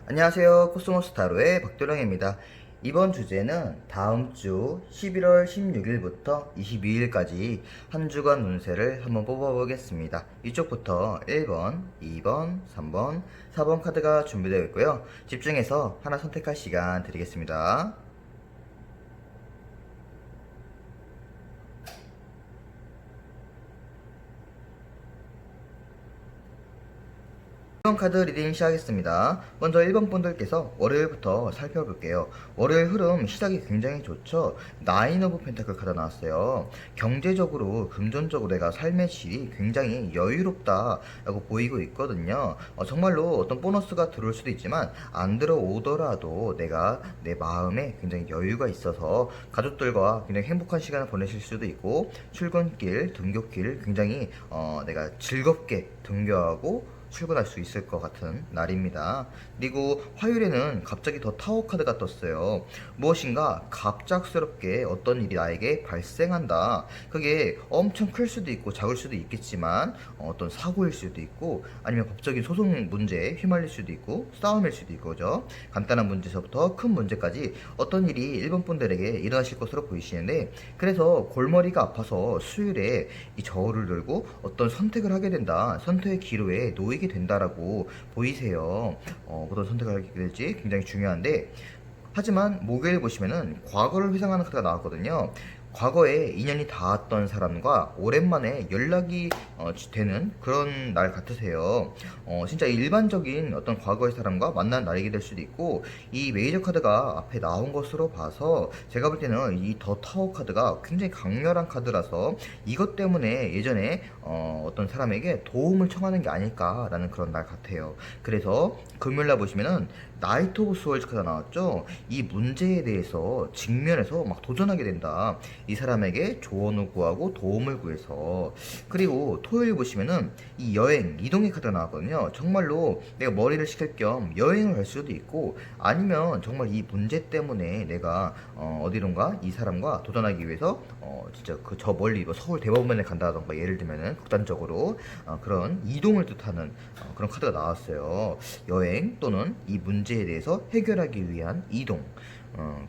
안녕하세요. 코스모스타로의 박도령입니다. 이번 주제는 다음 주 11월 16일부터 22일까지 한 주간 운세를 한번 뽑아보겠습니다. 이쪽부터 1번, 2번, 3번, 4번 카드가 준비되어 있고요. 집중해서 하나 선택할 시간 드리겠습니다. 카드 리딩 시작하겠습니다. 먼저 1번 분들께서 월요일부터 살펴볼게요. 월요일 흐름 시작이 굉장히 좋죠. 나인 오브 펜타클 카드 나왔어요. 경제적으로 금전적으로 내가 삶의 질이 굉장히 여유롭다 라고 보이고 있거든요. 정말로 어떤 보너스가 들어올 수도 있지만 안 들어오더라도 내가 내 마음에 굉장히 여유가 있어서 가족들과 굉장히 행복한 시간을 보내실 수도 있고, 출근길 등교길 굉장히 내가 즐겁게 등교하고 출근할 수 있을 것 같은 날입니다. 그리고 화요일에는 갑자기 더 타워 카드가 떴어요. 무엇인가 갑작스럽게 어떤 일이 나에게 발생한다. 그게 엄청 클 수도 있고 작을 수도 있겠지만 어떤 사고일 수도 있고 아니면 법적인 소송 문제에 휘말릴 수도 있고 싸움일 수도 있고, 그죠? 간단한 문제에서부터 큰 문제까지 어떤 일이 일본 분들에게 일어나실 것으로 보이시는데, 그래서 골머리가 아파서 수요일에 이 저울을 들고 어떤 선택을 하게 된다. 선택의 기로에 놓이게 된다라고 보이세요. 어떤 선택을 하게 될지 굉장히 중요한데, 하지만 목요일 보시면은 과거를 회상하는 카드가 나왔거든요. 과거에 인연이 닿았던 사람과 오랜만에 연락이 되는 그런 날 같으세요. 진짜 일반적인 어떤 과거의 사람과 만난 날이게 될 수도 있고, 이 메이저 카드가 앞에 나온 것으로 봐서 제가 볼 때는 이 더 타워 카드가 굉장히 강렬한 카드라서 이것 때문에 예전에 어떤 사람에게 도움을 청하는 게 아닐까라는 그런 날 같아요. 그래서 금요일날 보시면은 나이트 오브 스월즈 카드가 나왔죠. 이 문제에 대해서 직면해서 막 도전하게 된다. 이 사람에게 조언을 구하고 도움을 구해서. 그리고 토요일 보시면은 이 여행, 이동의 카드가 나왔거든요. 정말로 내가 머리를 식힐 겸 여행을 갈 수도 있고, 아니면 정말 이 문제 때문에 내가 어디론가 이 사람과 도전하기 위해서 진짜 그 저 멀리 뭐 서울 대법원에 간다던가, 예를 들면은 극단적으로 그런 이동을 뜻하는 그런 카드가 나왔어요. 여행 또는 이 문제에 대해서 해결하기 위한 이동.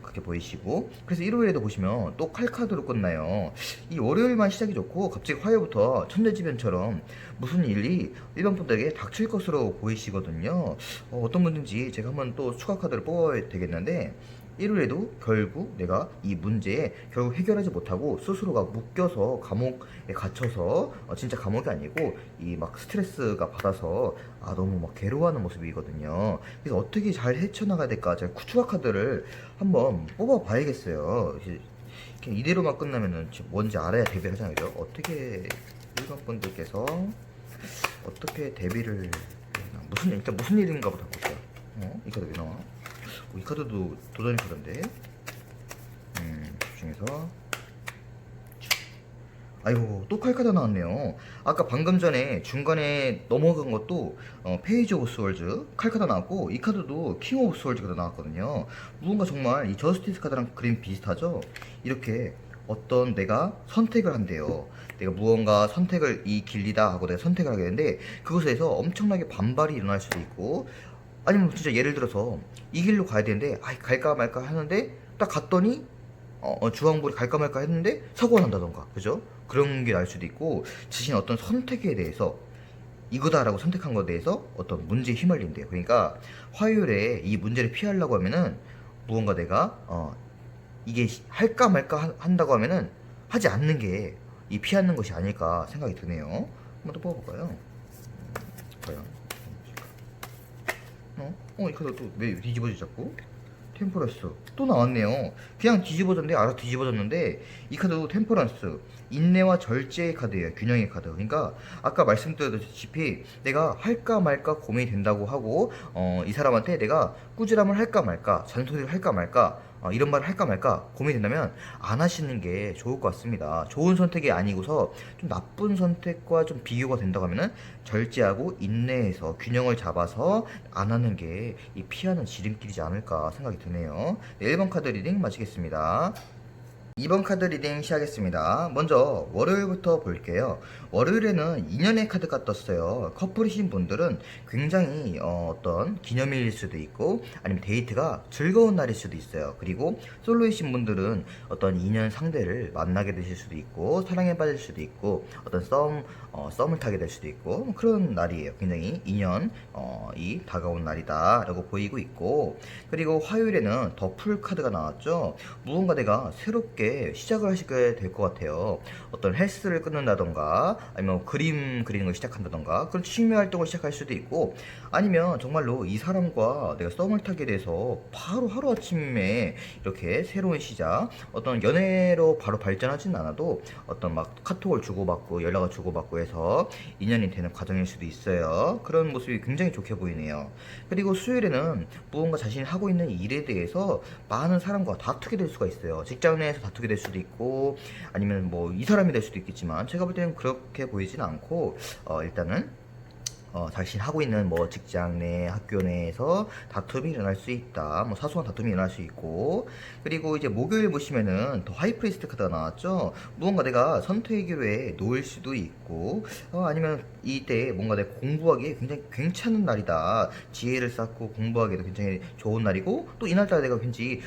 그렇게 보이시고, 그래서 일요일에도 보시면 또 칼카드로 끝나요. 이 월요일만 시작이 좋고 갑자기 화요일부터 천재지변처럼 무슨 일이 일반 분들에게 닥칠 것으로 보이시거든요. 어떤 분인지 제가 한번 또 추가 카드를 뽑아야 되겠는데, 일요일에도 결국 내가 이 문제에 결국 해결하지 못하고 스스로가 묶여서 감옥에 갇혀서, 진짜 감옥이 아니고 이 막 스트레스가 받아서 너무 막 괴로워하는 모습이거든요. 그래서 어떻게 잘 헤쳐나가야 될까, 제가 추가 카드를 한번 뽑아 봐야겠어요. 이렇게 이대로만 끝나면은 뭔지 알아야 데뷔를 하잖아요, 그죠? 어떻게 일반 분들께서 어떻게 데뷔를 무슨 일단 무슨 일인가부터 볼게요. 이 카드 왜 나와? 이 카드도 도전이 카드인데. 집중해서. 아이고, 또 칼카드 나왔네요. 아까 방금 전에 중간에 넘어간 것도 페이지 오브 스월즈 칼카드 나왔고, 이 카드도 킹 오브 스월즈 카드 나왔거든요. 뭔가 정말 이 저스티스 카드랑 그림 비슷하죠? 이렇게 어떤 내가 선택을 한대요. 내가 무언가 선택을 이 길이다 하고 내가 선택을 하게 되는데, 그것에서 엄청나게 반발이 일어날 수도 있고, 아니면 진짜 예를 들어서 이 길로 가야 되는데 갈까 말까 하는데 딱 갔더니 주황불이 갈까 말까 했는데 사고가 난다던가, 그죠? 그런 게 날 수도 있고, 자신의 어떤 선택에 대해서 이거다라고 선택한 것에 대해서 어떤 문제에 휘말린대요. 그러니까 화요일에 이 문제를 피하려고 하면은 무언가 내가 이게 할까 말까 한다고 하면은 하지 않는 게 이 피하는 것이 아닐까 생각이 드네요. 한번 또 뽑아볼까요? 과연 이 카드 또 왜 뒤집어지 자꾸? 템퍼런스 또 나왔네요. 그냥 뒤집어졌는데, 알아 뒤집어졌는데, 이 카드도 템퍼런스, 인내와 절제의 카드예요. 균형의 카드. 그러니까 아까 말씀드렸다시피 내가 할까 말까 고민이 된다고 하고, 이 사람한테 내가 꾸지람을 할까 말까, 잔소리를 할까 말까, 이런 말을 할까 말까 고민이 된다면 안 하시는 게 좋을 것 같습니다. 좋은 선택이 아니고서 좀 나쁜 선택과 좀 비교가 된다고 하면은 절제하고 인내해서 균형을 잡아서 안 하는 게 이 피하는 지름길이지 않을까 생각이 드네요. 네, 1번 카드 리딩 마치겠습니다. 2번 카드 리딩 시작하겠습니다. 먼저 월요일부터 볼게요. 월요일에는 인연의 카드가 떴어요. 커플이신 분들은 굉장히 어떤 기념일일 수도 있고 아니면 데이트가 즐거운 날일 수도 있어요. 그리고 솔로이신 분들은 어떤 인연 상대를 만나게 되실 수도 있고 사랑에 빠질 수도 있고 어떤 썸을 타게 될 수도 있고 뭐 그런 날이에요. 굉장히 인연이 다가온 날이다 라고 보이고 있고, 그리고 화요일에는 더 풀 카드가 나왔죠. 무언가 내가 새롭게 시작을 하시게 될 것 같아요. 어떤 헬스를 끊는다던가 아니면 그림 그리는 걸 시작한다던가 그런 취미 활동을 시작할 수도 있고, 아니면 정말로 이 사람과 내가 썸을 타게 돼서 바로 하루아침에 이렇게 새로운 시작, 어떤 연애로 바로 발전하진 않아도 어떤 막 카톡을 주고받고 연락을 주고받고 해서 인연이 되는 과정일 수도 있어요. 그런 모습이 굉장히 좋게 보이네요. 그리고 수요일에는 무언가 자신이 하고 있는 일에 대해서 많은 사람과 다투게 될 수가 있어요. 직장 내에서 다투게 될 수도 있고 아니면 뭐 이 사람이 될 수도 있겠지만, 제가 볼 때는 그렇게 보이진 않고 일단은 자신 하고 있는 뭐 직장 내, 학교 내에서 다툼이 일어날 수 있다. 뭐 사소한 다툼이 일어날 수 있고, 그리고 이제 목요일 보시면은 더 하이프리스트 카드가 나왔죠. 무언가 내가 선택의 기로에 놓일 수도 있고, 아니면 이때 뭔가 내가 공부하기에 굉장히 괜찮은 날이다. 지혜를 쌓고 공부하기에도 굉장히 좋은 날이고, 또 이날따라 내가 왠지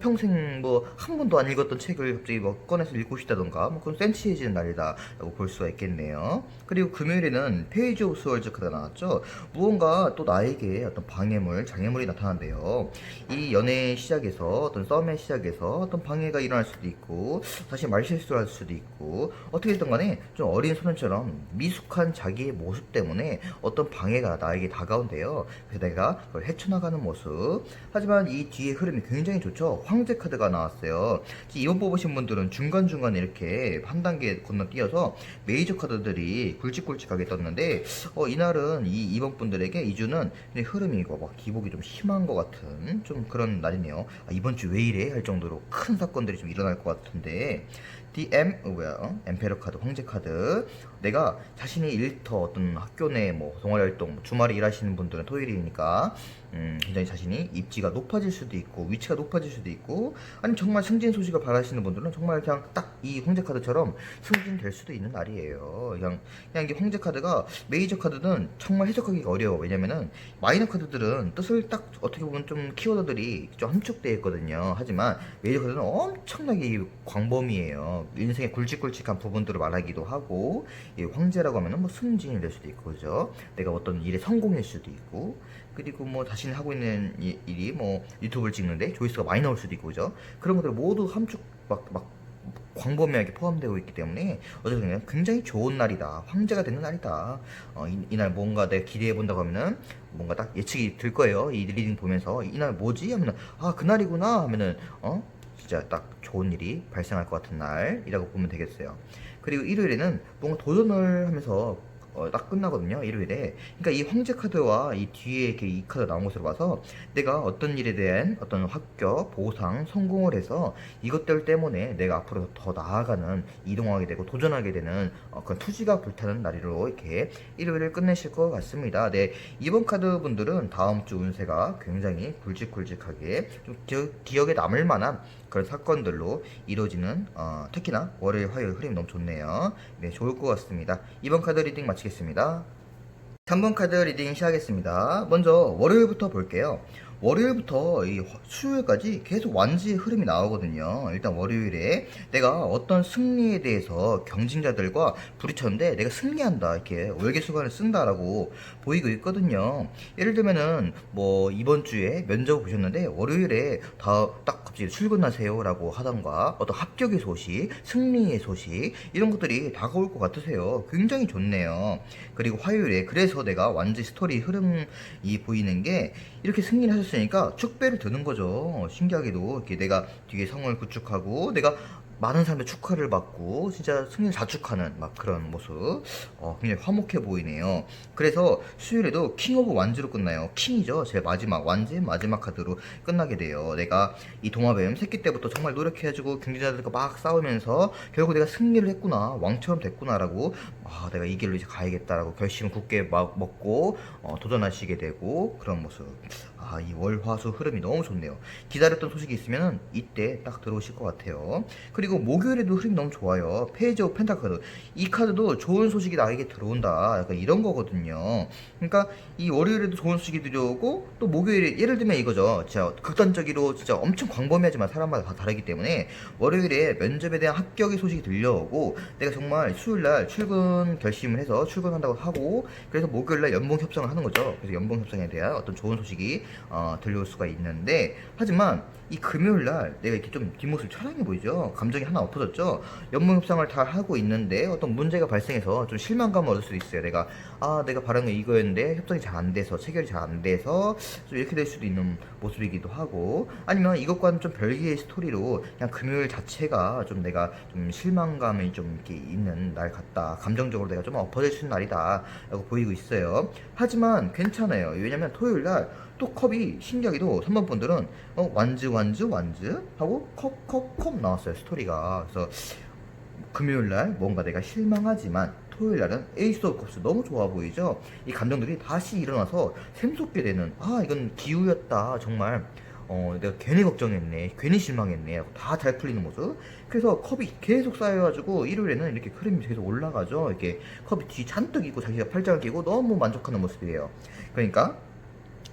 평생 뭐 한 번도 안 읽었던 책을 갑자기 뭐 꺼내서 읽고 싶다던가 뭐 그런 센치해지는 날이다 라고 볼 수가 있겠네요. 그리고 금요일에는 페이지 오브 스월즈 카드가 나왔죠. 무언가 또 나에게 어떤 방해물, 장애물이 나타난대요. 이 연애의 시작에서 어떤 썸의 시작에서 어떤 방해가 일어날 수도 있고 사실 말실수를 할 수도 있고, 어떻게 됐든 간에 좀 어린 소년처럼 미숙한 자기의 모습 때문에 어떤 방해가 나에게 다가온대요. 그래서 내가 그걸 헤쳐나가는 모습. 하지만 이 뒤에 흐름이 굉장히 좋죠. 황제 카드가 나왔어요. 이번 뽑으신 분들은 중간중간에 이렇게 한 단계 건너뛰어서 메이저 카드들이 굵직굵직하게 떴는데, 이날은 이번 분들에게 이 주는 흐름이 이거 막 기복이 좀 심한 것 같은 좀 그런 날이네요. 이번 주 왜 이래 할 정도로 큰 사건들이 좀 일어날 것 같은데, 엠페러 카드, 황제 카드. 내가 자신의 일터, 어떤 학교 내 뭐 동아리 활동, 주말에 일하시는 분들은 토요일이니까 굉장히 자신이 입지가 높아질 수도 있고 위치가 높아질 수도 있고, 아니면 정말 승진 소식을 바라시는 분들은 정말 그냥 딱 이 황제 카드처럼 승진될 수도 있는 날이에요. 그냥 이게 황제 카드가, 메이저 카드는 정말 해석하기가 어려워. 왜냐면은 마이너 카드들은 뜻을 딱 어떻게 보면 좀 키워드들이 좀 함축되어 있거든요. 하지만 메이저 카드는 엄청나게 광범위해요. 인생의 굵직굵직한 부분들을 말하기도 하고, 이 황제라고 하면은 뭐 승진이 될 수도 있고, 그죠? 내가 어떤 일에 성공일 수도 있고, 그리고 뭐 자신이 하고 있는 일이 뭐 유튜브를 찍는데 조회수가 많이 나올 수도 있고, 그죠? 그런 것들 모두 함축 막 광범위하게 포함되고 있기 때문에 어쨌든 굉장히 좋은 날이다. 황제가 되는 날이다. 이날 뭔가 내가 기대해 본다고 하면은 뭔가 딱 예측이 들 거예요. 이 리딩 보면서 이날 뭐지? 하면은 그날이구나 하면은 진짜 딱 좋은 일이 발생할 것 같은 날이라고 보면 되겠어요. 그리고 일요일에는 뭔가 도전을 하면서 딱 끝나거든요, 일요일에. 그러니까 이 황제 카드와 이 뒤에 이렇게 이 카드 나온 것으로 봐서 내가 어떤 일에 대한 어떤 합격, 보상, 성공을 해서 이것들 때문에 내가 앞으로 더 나아가는, 이동하게 되고 도전하게 되는 그런 투지가 불타는 날로 이렇게 일요일을 끝내실 것 같습니다. 네, 이번 카드 분들은 다음 주 운세가 굉장히 굵직굵직하게 좀 기억에 남을 만한 그런 사건들로 이루어지는, 특히나 월요일, 화요일 흐름이 너무 좋네요. 네, 좋을 것 같습니다. 이번 카드 리딩 마치겠습니다. 3번 카드 리딩 시작하겠습니다. 먼저 월요일부터 볼게요. 월요일부터 이 수요일까지 계속 완지의 흐름이 나오거든요. 일단 월요일에 내가 어떤 승리에 대해서 경쟁자들과 부딪혔는데 내가 승리한다, 이렇게 월계수관을 쓴다라고 보이고 있거든요. 예를 들면은 뭐 이번 주에 면접 보셨는데 월요일에 딱 갑자기 출근하세요라고 하던가, 어떤 합격의 소식, 승리의 소식, 이런 것들이 다가올 것 같으세요. 굉장히 좋네요. 그리고 화요일에 그래서 내가 완전 스토리 흐름이 보이는 게, 이렇게 승리를 하셨으니까 축배를 드는 거죠. 신기하게도 이렇게 내가 뒤에 성을 구축하고 내가 많은 사람들 축하를 받고 진짜 승리를 자축하는 막 그런 모습, 굉장히 화목해 보이네요. 그래서 수요일에도 킹 오브 완즈로 끝나요. 킹이죠. 제 마지막 완즈의 마지막 카드로 끝나게 돼요. 내가 이 도마뱀 새끼 때부터 정말 노력해가지고 경쟁자들과 막 싸우면서 결국 내가 승리를 했구나, 왕처럼 됐구나라고, 내가 이 길로 이제 가야겠다라고 결심을 굳게 막 먹고 도전하시게 되고 그런 모습. 아, 이 월화수 흐름이 너무 좋네요. 기다렸던 소식이 있으면 이때 딱 들어오실 것 같아요. 그리고 목요일에도 흐름이 너무 좋아요. 페이지 오브 펜타클. 이 카드도 좋은 소식이 나에게 들어온다. 약간 이런 거거든요. 그러니까 이 월요일에도 좋은 소식이 들어오고 또 목요일에 예를 들면 이거죠. 진짜 극단적으로 진짜 엄청 광범위하지만 사람마다 다 다르기 때문에 월요일에 면접에 대한 합격의 소식이 들려오고 내가 정말 수요일날 출근 결심을 해서 출근한다고 하고 그래서 목요일날 연봉 협상을 하는 거죠. 그래서 연봉 협상에 대한 어떤 좋은 소식이 들려올 수가 있는데 하지만 이 금요일날 내가 이렇게 좀 뒷모습이 처량해 보이죠. 감정이 하나 엎어졌죠. 연봉 협상을 다 하고 있는데 어떤 문제가 발생해서 좀 실망감을 얻을 수도 있어요. 내가 바란 건 이거였는데 협상이 잘 안 돼서 체결이 잘 안 돼서 좀 이렇게 될 수도 있는 모습이기도 하고 아니면 이것과는 좀 별개의 스토리로 그냥 금요일 자체가 좀 내가 좀 실망감이 좀 이렇게 있는 날 같다. 감정적으로 내가 좀 엎어질 수 있는 날이다. 라고 보이고 있어요. 하지만 괜찮아요. 왜냐면 토요일 날 또 컵이 신기하게도 3번 분들은 완즈 하고 컵 나왔어요. 스토리가. 그래서 금요일 날 뭔가 내가 실망하지만 토요일 날은 에이스 오브 컵스 너무 좋아 보이죠? 이 감정들이 다시 일어나서 샘솟게 되는 이건 기우였다 정말 내가 괜히 걱정했네 괜히 실망했네 하고 다 잘 풀리는 모습. 그래서 컵이 계속 쌓여가지고 일요일에는 이렇게 흐름이 계속 올라가죠. 이렇게 컵이 뒤 잔뜩 있고 자기가 팔짱을 끼고 너무 만족하는 모습이에요. 그러니까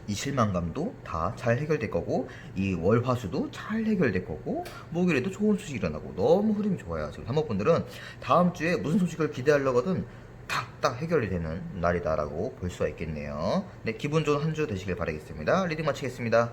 이 실망감도 다 잘 해결될 거고 이 월화수도 잘 해결될 거고 목요일에도 좋은 소식이 일어나고 너무 흐름이 좋아요. 지금 사모분들은 다음 주에 무슨 소식을 기대하려거든 딱 해결이 되는 날이다라고 볼 수가 있겠네요. 네, 기분 좋은 한 주 되시길 바라겠습니다. 리딩 마치겠습니다.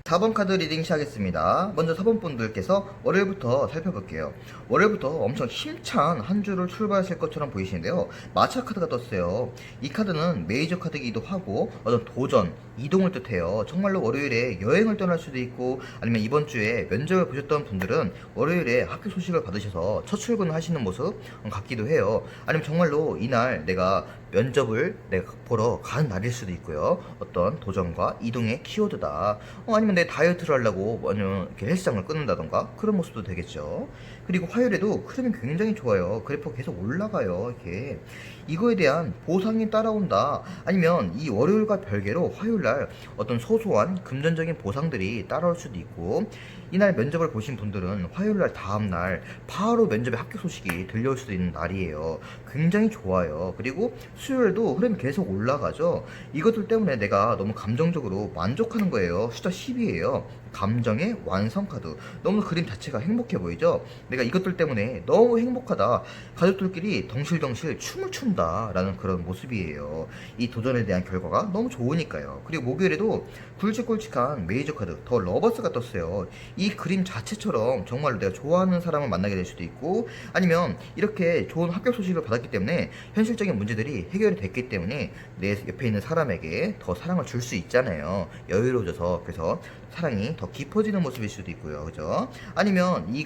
4번 카드 리딩 시작하겠습니다. 먼저 4번 분들께서 월요일부터 살펴볼게요. 월요일부터 엄청 힘찬 한 주를 출발하실 것처럼 보이시는데요. 마차 카드가 떴어요. 이 카드는 메이저 카드이기도 하고 어떤 도전, 이동을 뜻해요. 정말로 월요일에 여행을 떠날 수도 있고 아니면 이번 주에 면접을 보셨던 분들은 월요일에 학교 소식을 받으셔서 첫 출근을 하시는 모습 같기도 해요. 아니면 정말로 이날 내가 면접을 내가 보러 가는 날일 수도 있고요. 어떤 도전과 이동의 키워드다. 아니면 내 다이어트를 하려고 아니면 이렇게 헬스장을 끊는다던가 그런 모습도 되겠죠. 그리고 화요일에도 흐름이 굉장히 좋아요. 그래프가 계속 올라가요. 이렇게 이거에 대한 보상이 따라온다. 아니면 이 월요일과 별개로 화요일날 어떤 소소한 금전적인 보상들이 따라올 수도 있고 이날 면접을 보신 분들은 화요일날 다음날 바로 면접의 합격 소식이 들려올 수도 있는 날이에요. 굉장히 좋아요. 그리고 수요일도 흐름이 계속 올라가죠. 이것들 때문에 내가 너무 감정적으로 만족하는 거예요. 숫자 10이에요. 감정의 완성 카드. 너무 그림 자체가 행복해 보이죠? 내가 이것들 때문에 너무 행복하다. 가족들끼리 덩실덩실 춤을 춘다. 라는 그런 모습이에요. 이 도전에 대한 결과가 너무 좋으니까요. 그리고 목요일에도 굵직굵직한 메이저 카드, 더 러버스가 떴어요. 이 그림 자체처럼 정말로 내가 좋아하는 사람을 만나게 될 수도 있고 아니면 이렇게 좋은 합격 소식을 받았기 때문에 현실적인 문제들이 해결이 됐기 때문에 내 옆에 있는 사람에게 더 사랑을 줄 수 있잖아요. 여유로워져서 그래서 사랑이 더 깊어지는 모습일 수도 있고요. 그죠? 아니면 이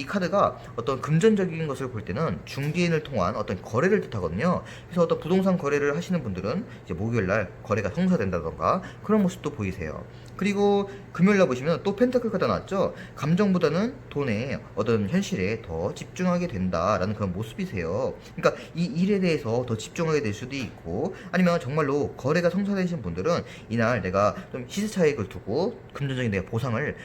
카드가 어떤 금전적인 것을 볼 때는 중개인을 통한 어떤 거래를 뜻하거든요. 그래서 어떤 부동산 거래를 하시는 분들은 이제 목요일날 거래가 성사된다던가 그런 모습도 보이세요. 그리고 금요일날 보시면 또 펜타클 카드 나왔죠. 감정보다는 돈에 어떤 현실에 더 집중하게 된다라는 그런 모습이세요. 그러니까 이 일에 대해서 더 집중하게 될 수도 있고 아니면 정말로 거래가 성사되신 분들은 이날 내가 좀 시세 차익을 두고 금전적인 내가 보상을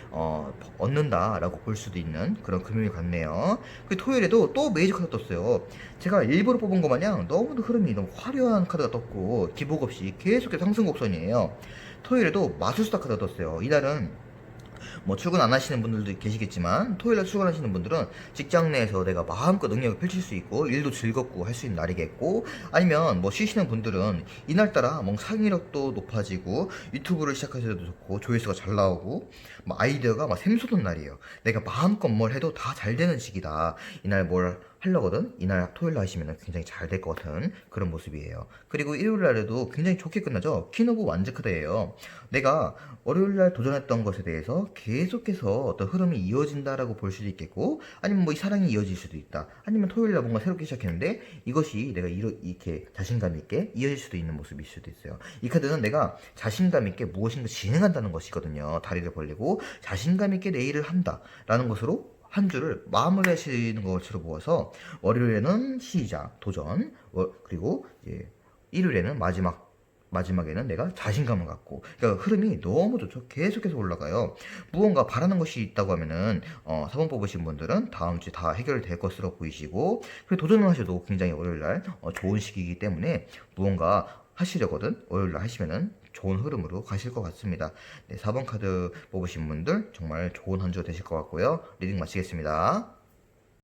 얻는다라고 볼 수도 있는 그런 금요일 같네요. 그 토요일에도 또 메이저 카드 떴어요. 제가 일부러 뽑은 것 마냥 너무도 흐름이 너무 화려한 카드가 떴고 기복 없이 계속해서 상승 곡선이에요. 토요일에도 마술사 카드가 떴어요. 이날은 뭐 출근 안 하시는 분들도 계시겠지만 토요일날 출근하시는 분들은 직장 내에서 내가 마음껏 능력을 펼칠 수 있고 일도 즐겁고 할 수 있는 날이겠고 아니면 뭐 쉬시는 분들은 이날따라 뭐 상의력도 높아지고 유튜브를 시작하셔도 좋고 조회수가 잘 나오고 뭐 아이디어가 막 샘솟는 날이에요. 내가 마음껏 뭘 해도 다 잘 되는 시기다. 이날 뭘 하려거든 이날 토요일 날 하시면 굉장히 잘 될 것 같은 그런 모습이에요. 그리고 일요일 날에도 굉장히 좋게 끝나죠. 퀸 오브 완즈 카드예요. 내가 월요일 날 도전했던 것에 대해서 계속해서 어떤 흐름이 이어진다라고 볼 수도 있겠고 아니면 뭐 이 사랑이 이어질 수도 있다. 아니면 토요일 날 뭔가 새롭게 시작했는데 이것이 내가 이렇게 자신감 있게 이어질 수도 있는 모습일 수도 있어요. 이 카드는 내가 자신감 있게 무엇인가 진행한다는 것이거든요. 다리를 벌리고 자신감 있게 내 일을 한다라는 것으로 한 주를 마무리하시는 것으로 보아서 월요일에는 시작, 도전, 그리고 이제 일요일에는 마지막 마지막에는 내가 자신감을 갖고, 그러니까 흐름이 너무 좋죠. 계속해서 올라가요. 무언가 바라는 것이 있다고 하면은 4번 뽑으신 분들은 다음 주에 다 해결될 것으로 보이시고, 그리고 도전을 하셔도 굉장히 월요일날 좋은 시기이기 때문에 무언가 하시려거든 월요일날 하시면은 좋은 흐름으로 가실 것 같습니다. 네, 4번 카드 뽑으신 분들 정말 좋은 한 주 되실 것 같고요. 리딩 마치겠습니다.